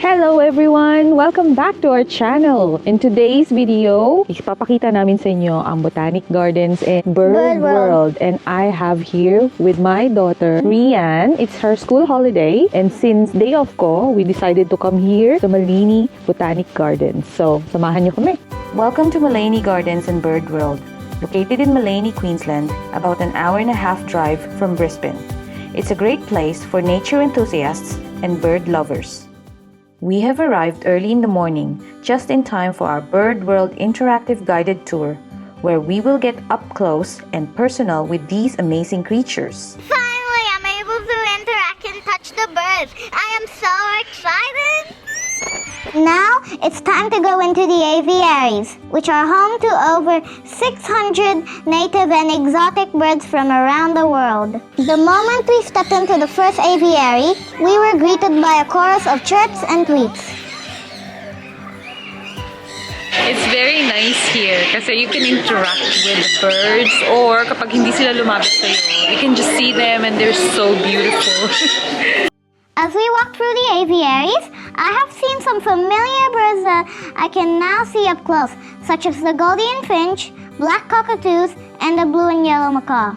Hello everyone! Welcome back to our channel. In today's video, ipapakita namin sa inyo ang Botanic Gardens and Bird World. And I have here with my daughter, Rian. It's her school holiday. And since day off ko, we decided to come here to Maleny Botanic Gardens. So, samahan niyo kami. Welcome to Maleny Gardens and Bird World, located in Maleny, Queensland, about an hour-and-a-half drive from Brisbane. It's a great place for nature enthusiasts and bird lovers. We have arrived early in the morning, just in time for our Bird World interactive guided tour, where we will get up close and personal with these amazing creatures. Finally, I'm able to interact and touch the birds. I am so excited! Now, it's time to go into the aviaries, which are home to over 600 native and exotic birds from around the world. The moment we stepped into the first aviary, we were greeted by a chorus of chirps and tweets. It's very nice here kasi you can interact with the birds, or kapag hindi sila lumapit sa'yo, you can just see them and they're so beautiful. As we walk through the aviaries, I have seen some familiar birds that I can now see up close, such as the golden finch, black cockatoos, and the blue and yellow macaw.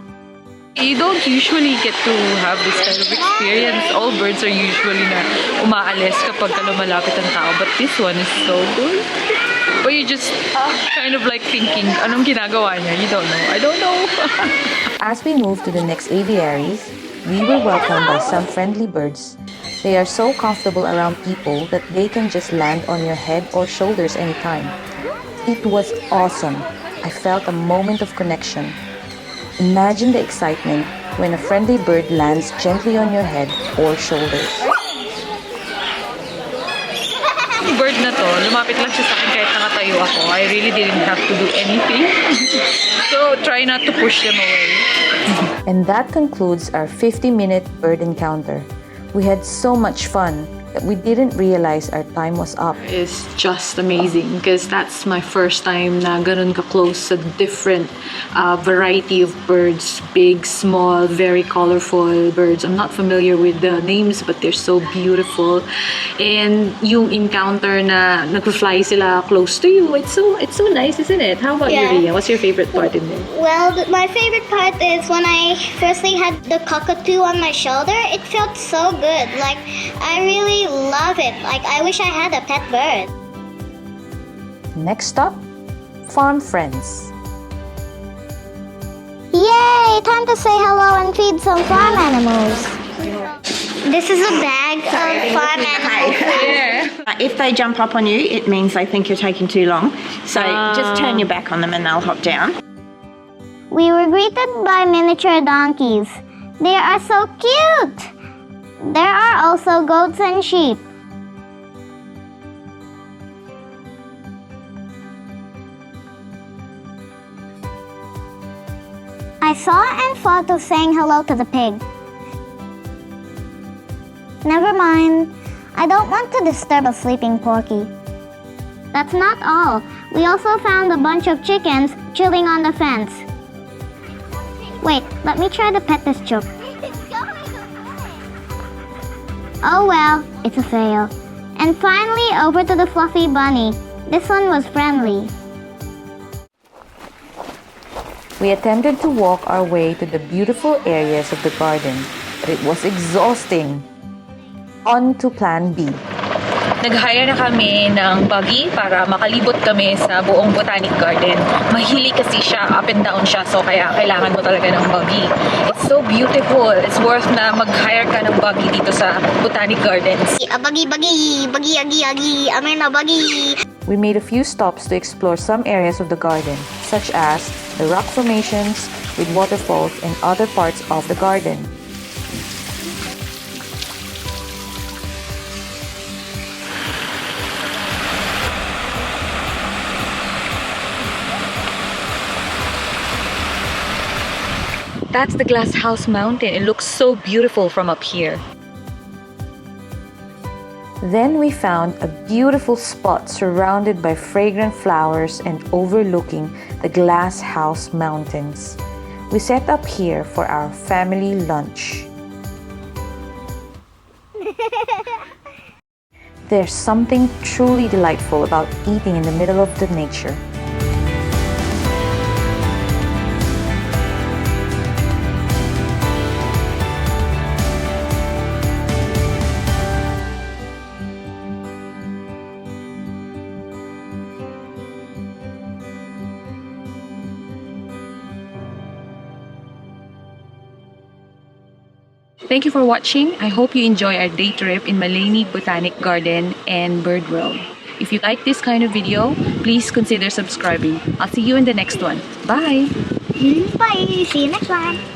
You don't usually get to have this kind of experience. All birds are usually na umaalis kapag lumalapit ang tao, but this one is so good. But you just kind of like thinking, anong ginagawa niya? You don't know. I don't know. As we move to the next aviaries, we were welcomed by some friendly birds. They are so comfortable around people that they can just land on your head or shoulders anytime. It was awesome. I felt a moment of connection. Imagine the excitement when a friendly bird lands gently on your head or shoulders. Yung bird na to, lumapit lang siya sa akin kahit nakatayo ako. I really didn't have to do anything. So, try not to push them away. And that concludes our 50-minute bird encounter. We had so much fun that we didn't realize our time was up. It's just amazing because that's my first time na ganun ka-close sa different variety of birds. Big, small, very colorful birds. I'm not familiar with the names, but they're so beautiful. And yung encounter na nag-fly sila close to you, it's so nice, isn't it? How about you, Ria? What's your favorite part in there? Well, my favorite part is when I firstly had the cockatoo on my shoulder. It felt so good. Like, I really love it. Like, I wish I had a pet bird. Next stop, farm friends. Yay! Time to say hello and feed some farm animals. This is a bag of farm animals. If they jump up on you, it means they think you're taking too long. So just turn your back on them and they'll hop down. We were greeted by miniature donkeys. They are so cute! There are also goats and sheep. I saw and thought of saying hello to the pig. Never mind. I don't want to disturb a sleeping porky. That's not all. We also found a bunch of chickens chilling on the fence. Wait, let me try to pet this chook. Oh well, it's a fail. And finally, over to the fluffy bunny. This one was friendly. We attempted to walk our way to the beautiful areas of the garden, but it was exhausting. On to plan B. Nag-hire na kami ng buggy para makalibot kami sa buong Botanic Garden. Mahili kasi siya, up and down siya, so kaya kailangan mo talaga ng buggy. It's so beautiful. It's worth na mag-hire ka ng buggy dito sa Botanic Gardens. Buggy, agi, amin na buggy. We made a few stops to explore some areas of the garden, such as the rock formations with waterfalls and other parts of the garden. That's the Glass House Mountain. It looks so beautiful from up here. Then we found a beautiful spot surrounded by fragrant flowers and overlooking the Glass House Mountains. We set up here for our family lunch. There's something truly delightful about eating in the middle of the nature. Thank you for watching. I hope you enjoy our day trip in Maleny Botanic Garden and Bird World. If you like this kind of video, please consider subscribing. I'll see you in the next one. Bye! Bye. See you next one.